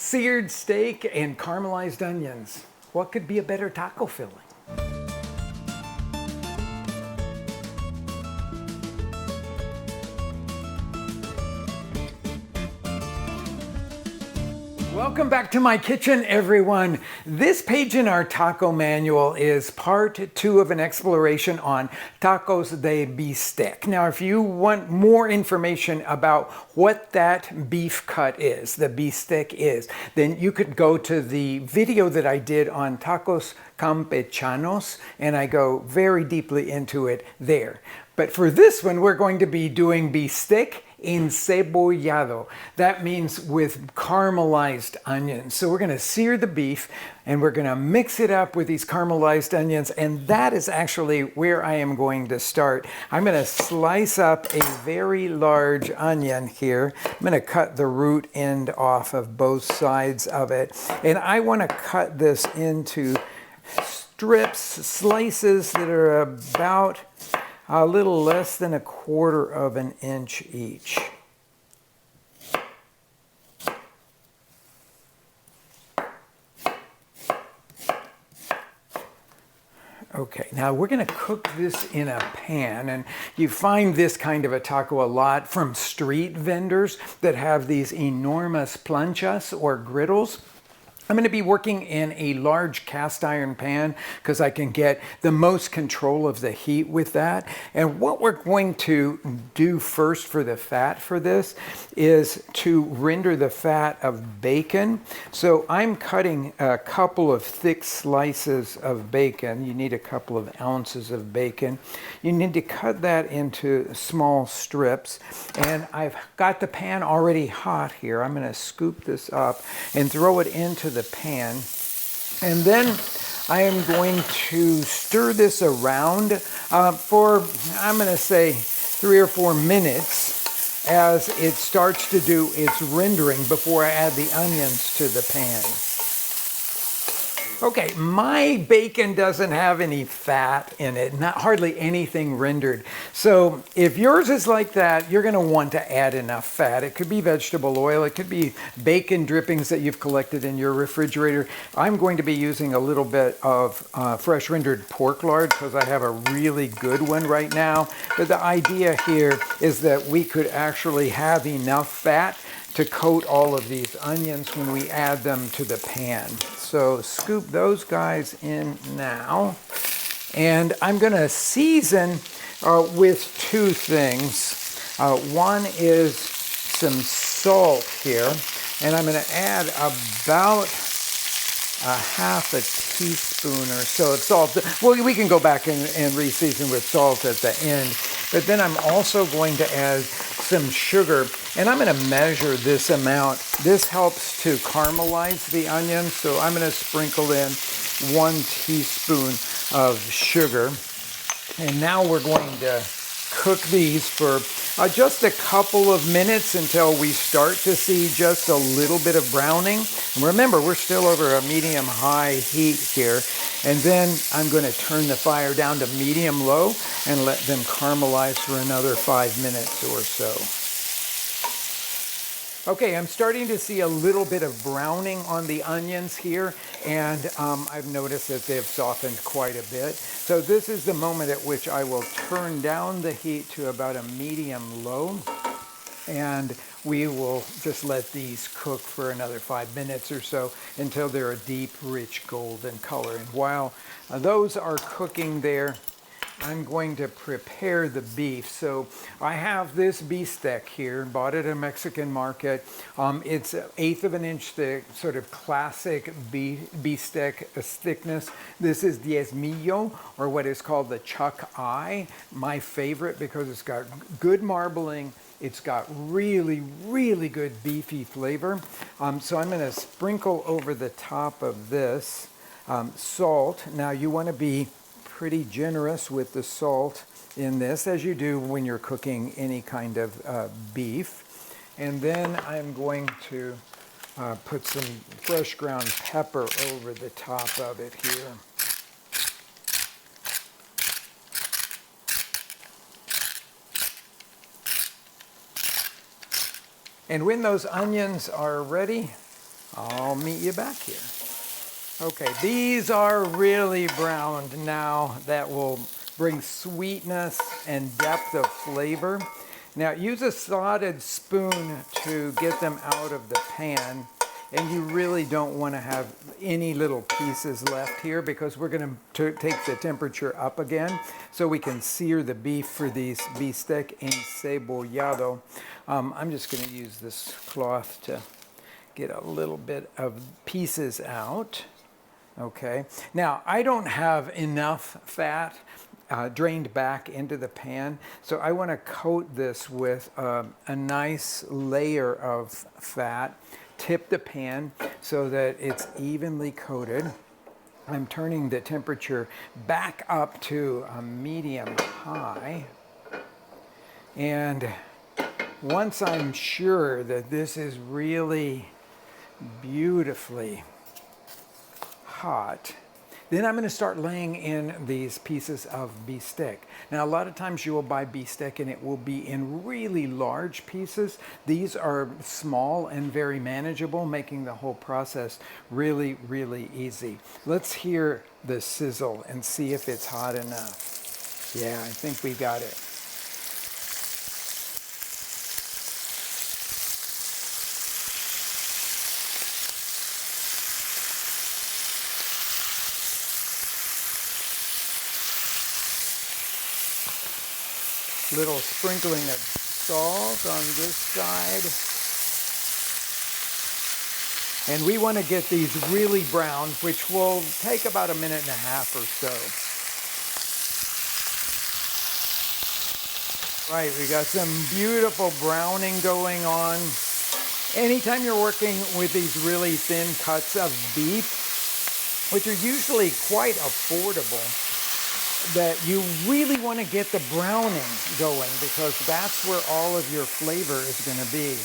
Seared steak and caramelized onions. What could be a better taco filling? Welcome back to my kitchen, everyone. This page in our taco manual is part 2 of an exploration on tacos de bistec. Now, if you want more information about what that beef cut is, the bistec is, then you could go to the video that I did on tacos campechanos, and I go very deeply into it there. But for this one, we're going to be doing Bistec Encebollado. That means with caramelized onions. So we're going to sear the beef and we're going to mix it up with these caramelized onions, and that is actually where I am going to start. I'm going to slice up a very large onion here. I'm going to cut the root end off of both sides of it, and I want to cut this into strips, slices that are about a little less than 1/4 of an inch each. Okay, now we're going to cook this in a pan, and you find this kind of a taco a lot from street vendors that have these enormous planchas or griddles. I'm going to be working in a large cast iron pan because I can get the most control of the heat with that. And what we're going to do first for the fat for this is to render the fat of bacon. So I'm cutting a couple of thick slices of bacon. You need a couple of ounces of bacon. You need to cut that into small strips. And I've got the pan already hot here. I'm going to scoop this up and throw it into the pan, and then I am going to stir this around for, I'm going to say, 3 or 4 minutes as it starts to do its rendering before I add the onions to the pan. Okay, my bacon doesn't have any fat in it, not hardly anything rendered. So if yours is like that, you're going to want to add enough fat. It could be vegetable oil, it could be bacon drippings that you've collected in your refrigerator. I'm going to be using a little bit of fresh rendered pork lard because I have a really good one right now. But the idea here is that we could actually have enough fat to coat all of these onions when we add them to the pan. So scoop those guys in now. And I'm going to season with 2 things. One is some salt here, and I'm going to add about 1/2 teaspoon or so of salt. Well, we can go back and re-season with salt at the end. But then I'm also going to add some sugar, and I'm going to measure this amount. This helps to caramelize the onions, so I'm going to sprinkle in 1 teaspoon of sugar. And now we're going to cook these for just a couple of minutes until we start to see just a little bit of browning. And remember, we're still over a medium-high heat here. And then I'm going to turn the fire down to medium-low and let them caramelize for another 5 minutes or so. Okay, I'm starting to see a little bit of browning on the onions here, and I've noticed that they've softened quite a bit. So this is the moment at which I will turn down the heat to about a medium-low, and we will just let these cook for another 5 minutes or so until they're a deep, rich golden color. And while those are cooking there, I'm going to prepare the beef. So I have this bistec here, bought it at a Mexican market. It's 1/8 of an inch thick, sort of classic bistec thickness. This is diezmillo, or what is called the chuck eye. My favorite because it's got good marbling. It's got really, really good beefy flavor. So I'm going to sprinkle over the top of this salt. Now you want to be pretty generous with the salt in this, as you do when you're cooking any kind of beef. And then I'm going to put some fresh ground pepper over the top of it here. And when those onions are ready, I'll meet you back here. Okay, these are really browned now. That will bring sweetness and depth of flavor. Now use a slotted spoon to get them out of the pan. And you really don't want to have any little pieces left here because we're going to take the temperature up again so we can sear the beef for these Bistec Encebollado. I'm just going to use this cloth to get a little bit of pieces out. Okay, now I don't have enough fat drained back into the pan, so I want to coat this with a nice layer of fat. Tip the pan so that it's evenly coated. I'm turning the temperature back up to a medium high. And once I'm sure that this is really beautifully hot, then I'm going to start laying in these pieces of Bistec. Now, a lot of times you will buy Bistec and it will be in really large pieces. These are small and very manageable, making the whole process really, really easy. Let's hear the sizzle and see if it's hot enough. Yeah, I think we got it. Little sprinkling of salt on this side. And we want to get these really brown, which will take about 1.5 minutes or so. Right, we got some beautiful browning going on. Anytime you're working with these really thin cuts of beef, which are usually quite affordable, that you really want to get the browning going because that's where all of your flavor is going to be.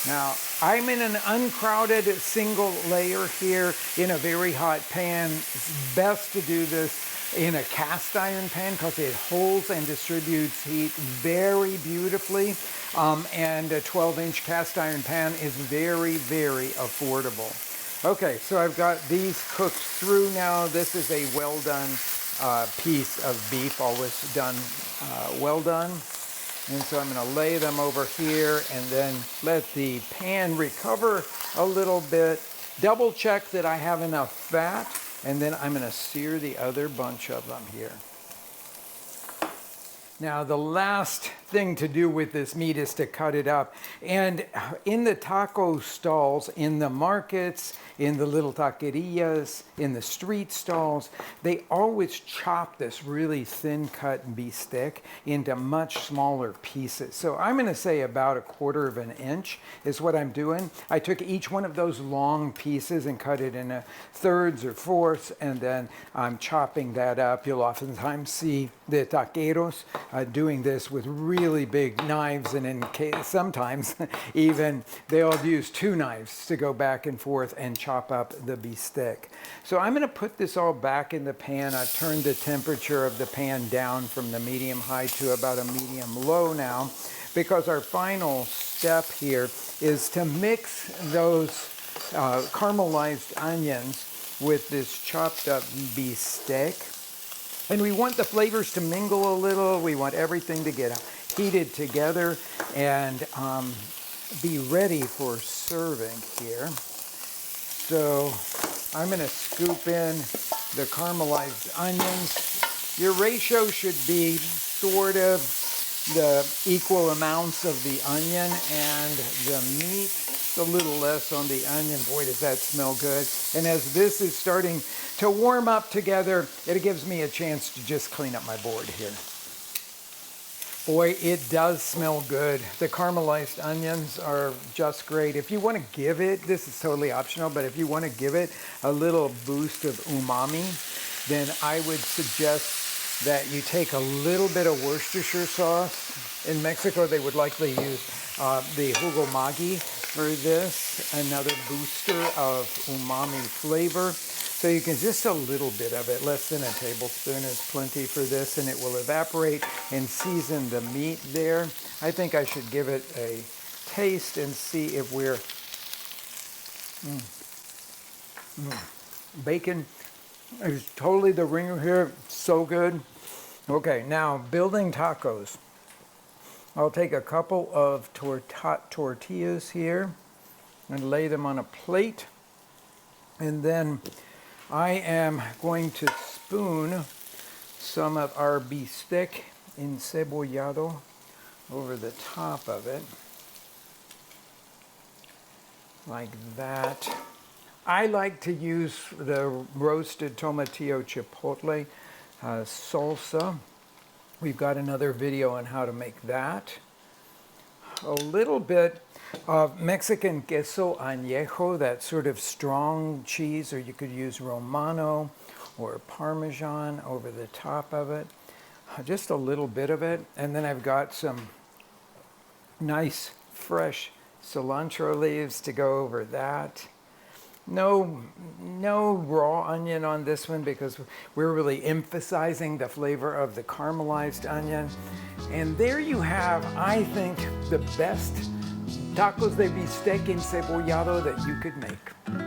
Now, I'm in an uncrowded single layer here in a very hot pan. It's best to do this in a cast iron pan because it holds and distributes heat very beautifully. And a 12-inch cast iron pan is very, very affordable. Okay, so I've got these cooked through now. This is a well done piece of beef, always done well done. And so I'm going to lay them over here and then let the pan recover a little bit. Double check that I have enough fat, and then I'm going to sear the other bunch of them here. Now, the last thing to do with this meat is to cut it up. And in the taco stalls, in the markets, in the little taquerias, in the street stalls, they always chop this really thin cut Bistec into much smaller pieces. So I'm going to say about 1/4 inch is what I'm doing. I took each one of those long pieces and cut it into thirds or fourths, and then I'm chopping that up. You'll oftentimes see the taqueros doing this with really big knives, and in case, sometimes even they'll use 2 knives to go back and forth and chop up the Bistec. So I'm going to put this all back in the pan. I turned the temperature of the pan down from the medium high to about a medium low now, because our final step here is to mix those caramelized onions with this chopped up Bistec. And we want the flavors to mingle a little. We want everything to get heated together and be ready for serving here. So I'm going to scoop in the caramelized onions. Your ratio should be sort of the equal amounts of the onion and the meat. A little less on the onion. Boy, does that smell good. And as this is starting to warm up together, it gives me a chance to just clean up my board here. Boy, it does smell good. The caramelized onions are just great. If you want to give it, this is totally optional, but if you want to give it a little boost of umami, then I would suggest that you take a little bit of Worcestershire sauce. In Mexico, they would likely use the jugo Maggi for this, another booster of umami flavor. So you can just a little bit of it, less than a tablespoon is plenty for this, and it will evaporate and season the meat there. I think I should give it a taste and see if we're Bacon is totally the ringer here. So good. Okay, now building tacos. I'll take a couple of tortillas here and lay them on a plate. And then I am going to spoon some of our Bistec Encebollado over the top of it, like that. I like to use the roasted tomatillo chipotle salsa. We've got another video on how to make that. A little bit of Mexican queso añejo, that sort of strong cheese, or you could use Romano or Parmesan over the top of it. Just a little bit of it. And then I've got some nice fresh cilantro leaves to go over that. No raw onion on this one because we're really emphasizing the flavor of the caramelized onion. And there you have, I think, the best tacos de bistec encebollado that you could make.